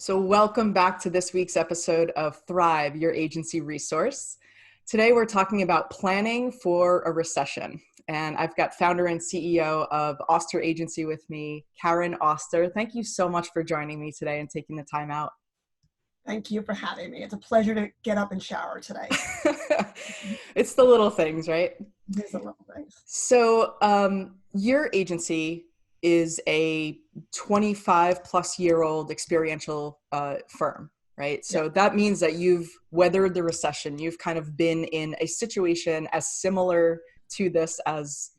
So welcome back to this week's episode of Thrive, your agency resource. Today we're talking about planning for a recession. And I've got founder and CEO of Auster Agency with me, Karen Auster. Thank you so much for joining me today and taking the time out. Thank you for having me. It's a pleasure to get up and shower today. It's the little things, right? These are little things. So your agency is a 25 plus year old experiential firm, right? Yeah. So that means that you've weathered the recession. You've kind of been in a situation as similar to this as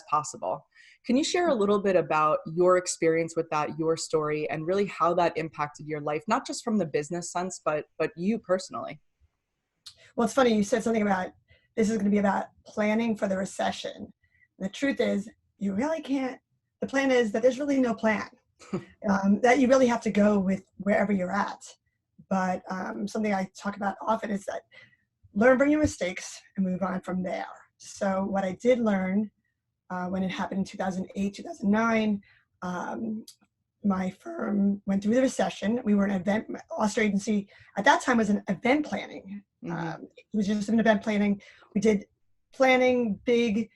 possible. Can you share a little bit about your experience with that, your story, and really how that impacted your life, not just from the business sense, but you personally? Well, it's funny you said something about this is going to be about planning for the recession. And the truth is, you really can't. The plan is that there's really no plan. That you really have to go with wherever you're at. But something I talk about often is that learn from your mistakes and move on from there. So what I did learn when it happened in 2008, 2009, my firm went through the recession. We were an event, Auster agency at that time was an event planning. Mm-hmm. It was just an event planning. We did planning big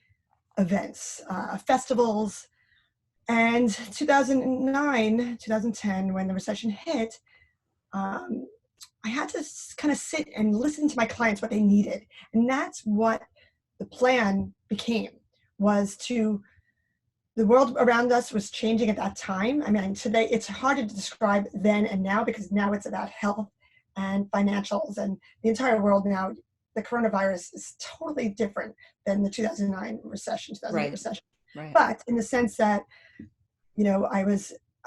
events, festivals. And 2009, 2010, when the recession hit, um, I had to kind of sit and listen to my clients, what they needed. And that's what the plan became, was to the world around us was changing at that time. I mean, today it's hard to describe then and now because now it's about health and financials and the entire world now. The coronavirus is totally different than the 2009 recession, 2008 Right, recession. right. But in the sense that,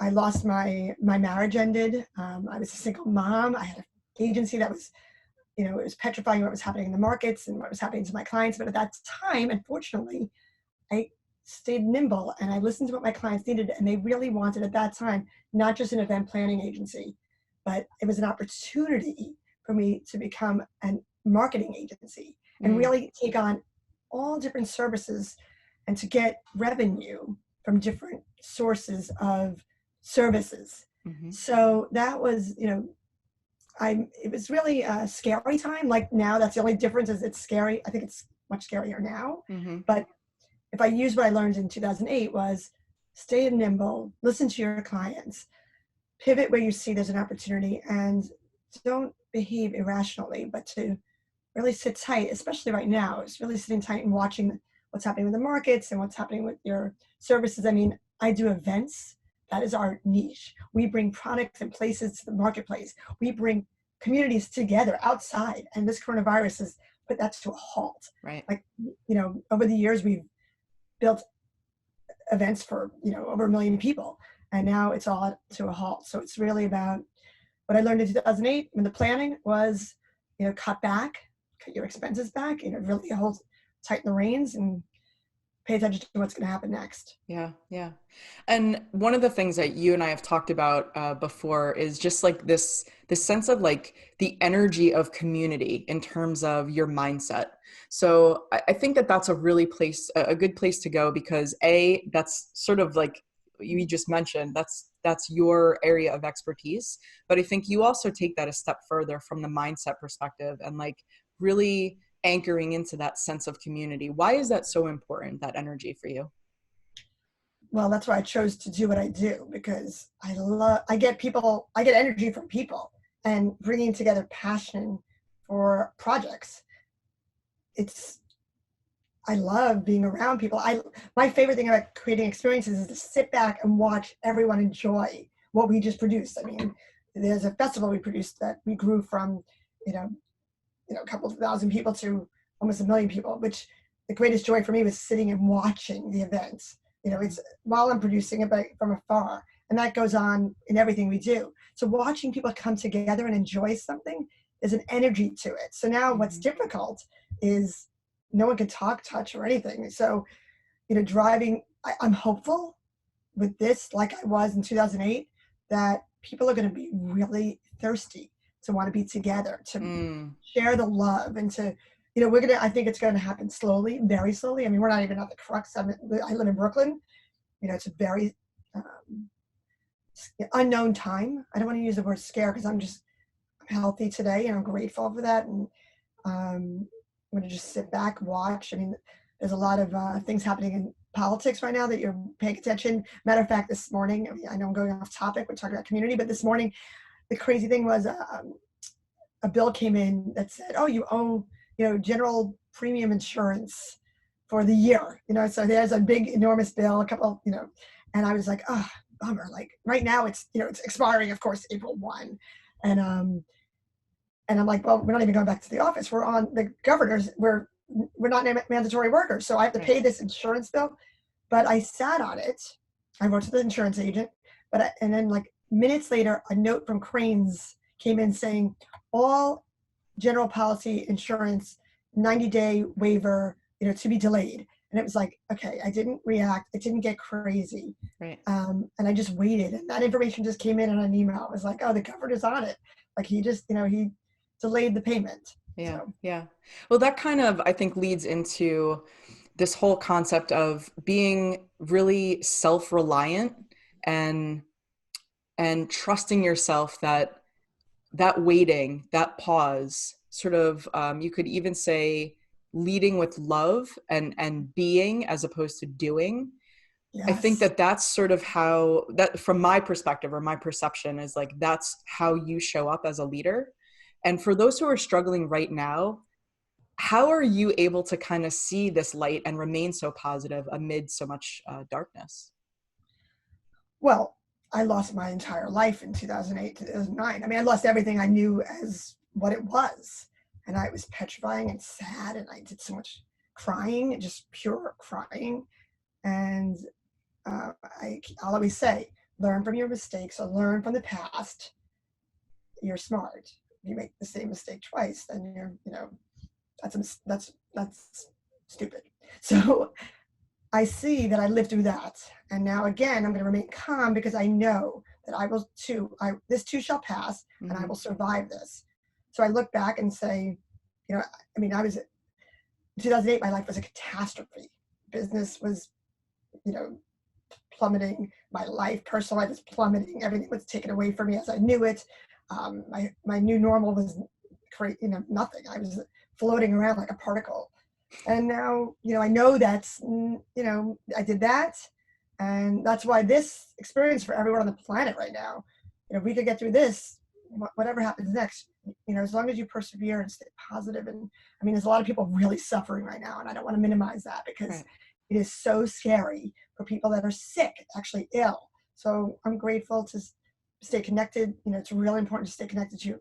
I lost my marriage ended. I was a single mom. I had an agency that was, it was petrifying what was happening in the markets and what was happening to my clients. But at that time, unfortunately, I stayed nimble and I listened to what my clients needed, and they really wanted at that time not just an event planning agency, but it was an opportunity for me to become a marketing agency and Mm, really take on all different services and to get revenue from different sources of services. mm-hmm. So that was, it was really a scary time. Like now, that's the only difference is it's scary. I think it's much scarier now, Mm-hmm. but if I use what I learned in 2008 was stay nimble, listen to your clients, pivot where you see there's an opportunity, and don't behave irrationally, but to really sit tight, especially right now. It's really sitting tight and watching what's happening with the markets and what's happening with your services. I mean, I do events. That is our niche. We bring products and places to the marketplace. We bring communities together outside, and this coronavirus has put that to a halt. Right. Like, over the years, we've built events for over 1 million people, and now it's all to a halt. So it's really about what I learned in 2008 when the planning was, cut your expenses back, really hold tighten the reins and pay attention to what's going to happen next. Yeah, yeah. And one of the things that you and I have talked about before is just like this sense of like the energy of community in terms of your mindset. So I think that that's a good place to go because that's sort of like you just mentioned, that's your area of expertise. But I think you also take that a step further from the mindset perspective and like really anchoring into that sense of community. Why is that so important, that energy for you? Well, that's why I chose to do what I do, because I get energy from people and bringing together passion for projects. It's I love being around people. My favorite thing about creating experiences is to sit back and watch everyone enjoy what we just produced. I mean, there's a festival we produced that we grew from, you know, a couple of thousand people to almost 1 million people, which the greatest joy for me was sitting and watching the events. It's while I'm producing it, but from afar. And that goes on in everything we do. So watching people come together and enjoy something is an energy to it. So now what's Mm-hmm. difficult is no one can talk, touch, or anything. So, I'm hopeful with this, like I was in 2008, that people are going to be really thirsty to want to be together, to Mm, share the love, and to, I think it's going to happen slowly, very slowly. I mean, we're not even at the crux of it. I live in Brooklyn. It's a very um, unknown time. I don't want to use the word scare because I'm healthy today and I'm grateful for that. And I'm going to just sit back, watch. I mean, there's a lot of things happening in politics right now that you're paying attention. Matter of fact, this morning, I mean, I know I'm going off topic, we're talking about community, but this morning, the crazy thing was a bill came in that said, oh, you owe, general premium insurance for the year, so there's a big, enormous bill, a couple, and I was like, oh, bummer. Like right now it's, it's expiring, of course, April 1. And I'm like, well, we're not even going back to the office. We're on the governors. We're not mandatory workers. So I have to pay this insurance bill. But I sat on it. I wrote to the insurance agent. And then like minutes later, a note from Cranes came in saying all general policy insurance 90-day waiver, to be delayed. And it was like, okay, I didn't react. I didn't get crazy. Right. And I just waited. And that information just came in on an email. It was like, oh, the governor's on it. Like he just, he delayed the payment. Yeah. So. Yeah. Well, that kind of, I think, leads into this whole concept of being really self-reliant and trusting yourself that waiting, that pause, sort of, you could even say leading with love and being as opposed to doing. Yes. I think that that's sort of how that, from my perspective or my perception, is like, that's how you show up as a leader. And for those who are struggling right now, how are you able to kind of see this light and remain so positive amid so much darkness? Well, I lost my entire life in 2008, 2009. I mean, I lost everything I knew as what it was. And I was petrifying and sad, and I did so much crying, just pure crying. And I'll always say, learn from your mistakes or learn from the past. You're smart. If you make the same mistake twice, then you're, that's stupid. So I see that I lived through that. And now again, I'm going to remain calm because I know that I will too, this too shall pass, and I will survive this. So I look back and say, I mean, in 2008, my life was a catastrophe. Business was, plummeting. My life, personal life was plummeting. Everything was taken away from me as I knew it. My new normal was nothing. I was floating around like a particle. And now, I know that's, I did that. And that's why this experience for everyone on the planet right now, if we could get through this, whatever happens next, as long as you persevere and stay positive. And I mean, there's a lot of people really suffering right now, and I don't want to minimize that because it is so scary for people that are sick, actually ill. So I'm grateful to stay connected. It's really important to stay connected to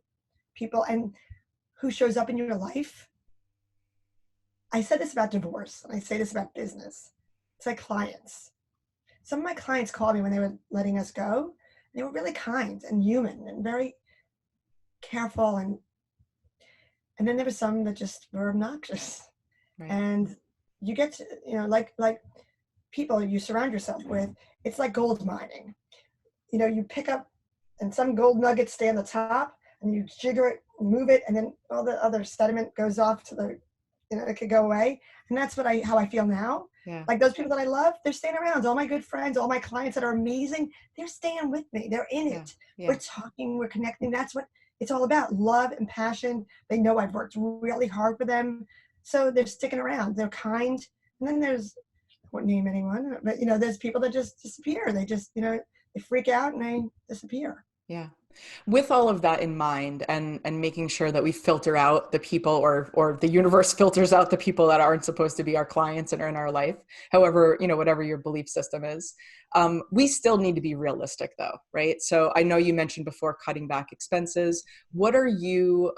people and who shows up in your life. I said this about divorce, and I say this about business. It's like clients. Some of my clients called me when they were letting us go. They were really kind and human and very careful. And then there were some that just were obnoxious. Right. And you get to, like people you surround yourself with, it's like gold mining. You pick up and some gold nuggets stay on the top, and you jigger it, move it, and then all the other sediment goes off to the, it could go away. And that's how I feel now. Yeah. Like those people that I love, they're staying around. All my good friends, all my clients that are amazing, they're staying with me. They're in it. Yeah. We're talking, we're connecting. That's what it's all about. Love and passion. They know I've worked really hard for them. So they're sticking around. They're kind. And then there's, I won't name anyone, but there's people that just disappear. They just, they freak out and they disappear. Yeah. With all of that in mind, and making sure that we filter out the people, or the universe filters out the people that aren't supposed to be our clients and are in our life, however, whatever your belief system is, we still need to be realistic though, right? So I know you mentioned before cutting back expenses. What are you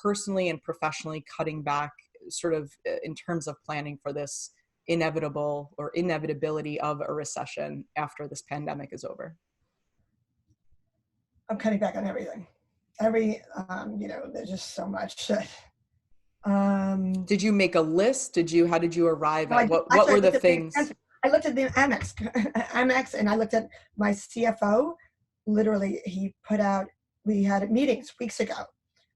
personally and professionally cutting back sort of in terms of planning for this inevitability of a recession after this pandemic is over? I'm cutting back on everything. There's just so much. Did you make a list? How did you arrive at what were the things? I looked at the Amex, and I looked at my CFO. Literally, he put out, we had meetings weeks ago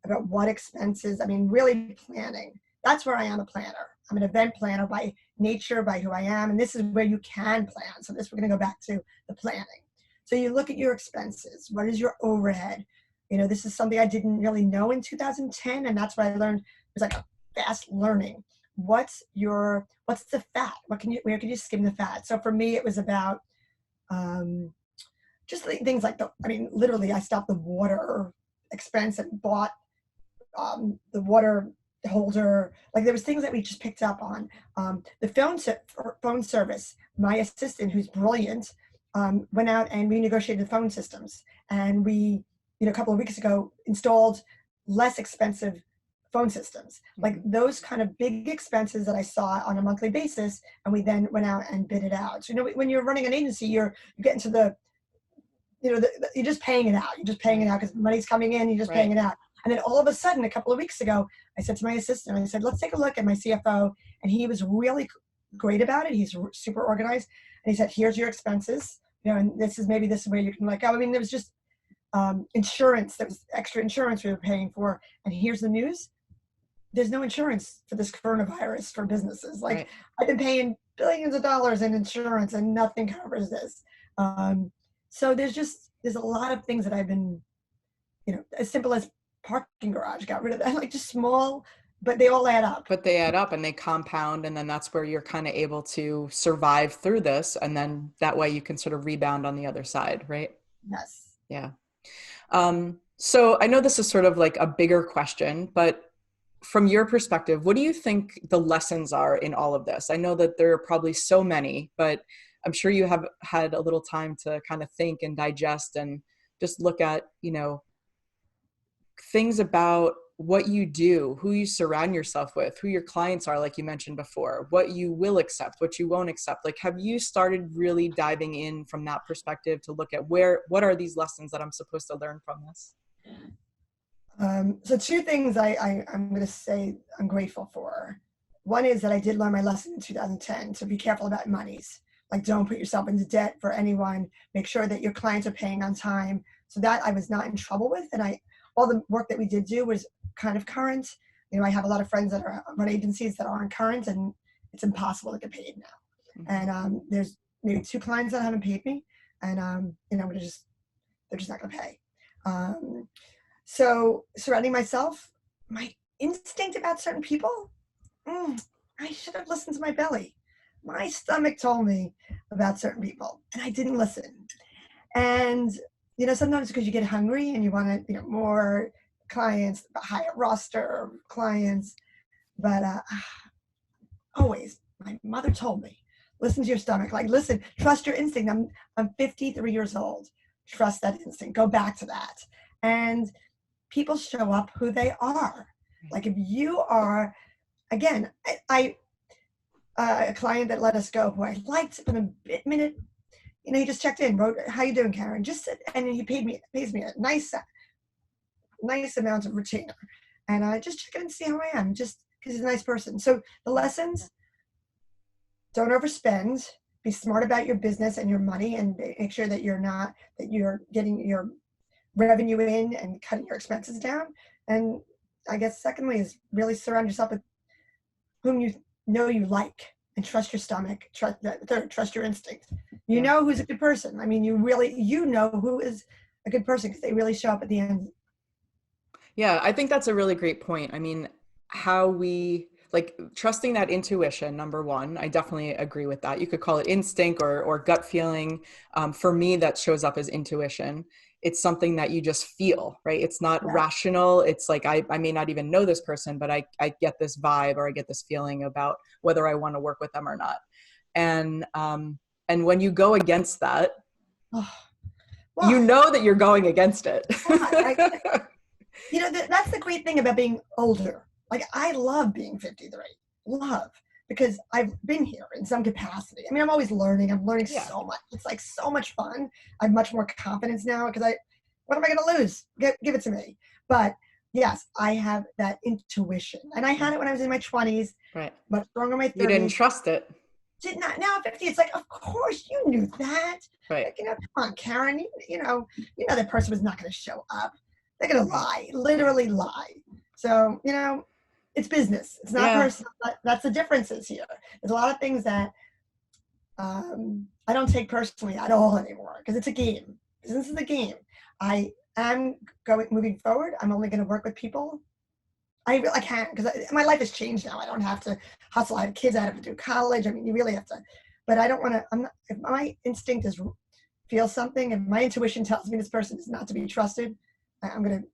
about what expenses, really planning. That's where I am a planner. I'm an event planner by nature, by who I am. And this is where you can plan. So we're going to go back to the planning. So you look at your expenses. What is your overhead? This is something I didn't really know in 2010, and that's what I learned. It was like a fast learning. What's the fat? Where can you skim the fat? So for me, it was about um, just things like literally, I stopped the water expense and bought the water holder. Like there was things that we just picked up on. The phone service. My assistant, who's brilliant, went out and renegotiated phone systems, and we, a couple of weeks ago, installed less expensive phone systems. Like those kind of big expenses that I saw on a monthly basis, and we then went out and bid it out. So when you're running an agency, you get into you're just paying it out. You're just paying it out because money's coming in. You're just paying it out. And then all of a sudden, a couple of weeks ago, I said to my assistant, I said, let's take a look at my CFO. And he was really great about it. He's super organized. And he said, here's your expenses. And this is where you can there was just insurance. There was extra insurance we were paying for. And here's the news. There's no insurance for this coronavirus for businesses. I've been paying billions of dollars in insurance and nothing covers this. So there's a lot of things that I've been, as simple as parking garage, got rid of that, just small, but they all add up. But they add up and they compound, and then that's where you're kind of able to survive through this, and then that way you can sort of rebound on the other side, right? Yes. Yeah. So I know this is sort of like a bigger question, but from your perspective, what do you think the lessons are in all of this? I know that there are probably so many, but I'm sure you have had a little time to kind of think and digest and just look at, things about what you do, who you surround yourself with, who your clients are, like you mentioned before, what you will accept, what you won't accept. Like, have you started really diving in from that perspective to look at what are these lessons that I'm supposed to learn from this? So two things I'm going to say I'm grateful for. One is that I did learn my lesson in 2010 to be careful about monies. Like, don't put yourself into debt for anyone. Make sure that your clients are paying on time. So that I was not in trouble with. And all the work that we did do was kind of current. I have a lot of friends that run agencies that aren't current, and it's impossible to get paid now. And there's maybe 2 clients that haven't paid me, and they're just not going to pay. So surrounding myself, my instinct about certain people, I should have listened to my belly. My stomach told me about certain people, and I didn't listen. And sometimes because you get hungry and you want to, more clients, a higher roster of clients. But always, my mother told me, listen to your stomach. Like, listen, trust your instinct. I'm 53 years old. Trust that instinct. Go back to that. And people show up who they are. Like, if you are, again, a client that let us go who I liked in a minute, he just checked in, wrote, how you doing, Karen? Just said, and he pays me a nice amount of retainer. And I just check in and see how I am, just because he's a nice person. So the lessons: don't overspend, be smart about your business and your money, and make sure that you're getting your revenue in and cutting your expenses down. And I guess secondly is really surround yourself with whom you like, and trust your stomach, trust your instinct. Know who's a good person. I mean, you know who is a good person because they really show up at the end. Yeah, I think that's a really great point. I mean, how we trusting that intuition, number one, I definitely agree with that. You could call it instinct or gut feeling. For me, that shows up as intuition. It's something that you just feel, right? It's not rational. It's like, I may not even know this person, but I get this vibe or I get this feeling about whether I want to work with them or not. And when you go against that, you know that you're going against it. That's the great thing about being older. Like, I love being 53. Love. Because I've been here in some capacity. I mean, I'm always learning. I'm learning so much. It's like so much fun. I have much more confidence now because what am I going to lose? Give it to me. But yes, I have that intuition. And I had it when I was in my 20s. Right. But stronger in my 30s. You didn't trust it. Did not. Now at 50, it's like, of course you knew that. Right. Like, come on, Karen. You know that person was not going to show up. They're going to lie, literally lie. So, it's business. It's not personal. That's the differences here. There's a lot of things that I don't take personally at all anymore because it's a game. Business is a game. I am moving forward. I'm only going to work with people I can't because my life has changed now. I don't have to hustle. I have kids. I have to do college. I mean, you really have to. But I don't want to. I'm not. If my instinct is feel something, if my intuition tells me this person is not to be trusted, I'm going to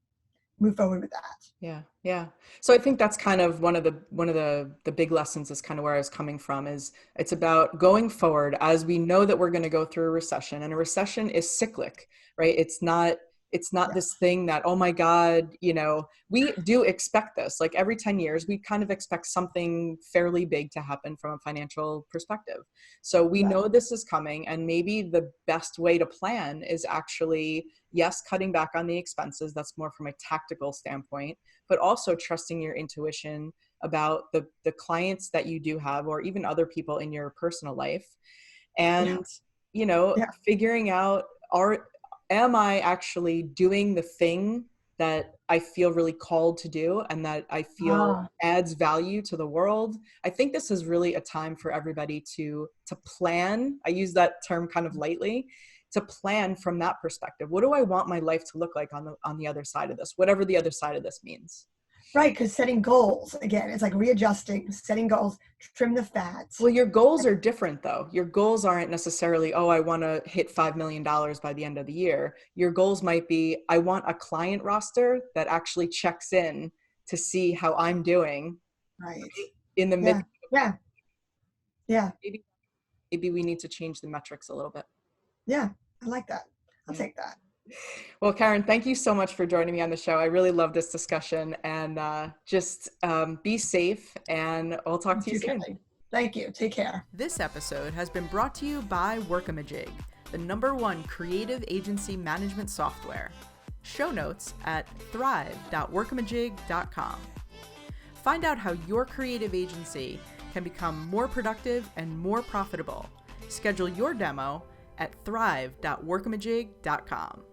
move forward with that. Yeah, yeah. So I think that's kind of one of the big lessons is kind of where I was coming from is it's about going forward as we know that we're going to go through a recession, and a recession is cyclic, right? It's not Yeah. this thing that, oh my God, we do expect this. Like every 10 years, we kind of expect something fairly big to happen from a financial perspective. So we Right. know this is coming, and maybe the best way to plan is actually, yes, cutting back on the expenses. That's more from a tactical standpoint, but also trusting your intuition about the clients that you do have, or even other people in your personal life. Yeah. And, Yeah. figuring out, am I actually doing the thing that I feel really called to do and that I feel Ah. adds value to the world? I think this is really a time for everybody to plan. I use that term kind of lightly, to plan from that perspective. What do I want my life to look like on the other side of this, whatever the other side of this means? Right. Because setting goals again, it's like readjusting, setting goals, trim the fat. Well, your goals are different though. Your goals aren't necessarily, oh, I want to hit $5 million by the end of the year. Your goals might be, I want a client roster that actually checks in to see how I'm doing Right. in the midst. Yeah. Yeah. Yeah. Maybe, maybe we need to change the metrics a little bit. Yeah. I like that. I'll Yeah. take that. Well, Karen, thank you so much for joining me on the show. I really love this discussion, and just be safe, and I'll talk You to you too, soon. Kelly. Thank you. Take care. This episode has been brought to you by Workamajig, the #1 creative agency management software. Show notes at thrive.workamajig.com. Find out how your creative agency can become more productive and more profitable. Schedule your demo at thrive.workamajig.com.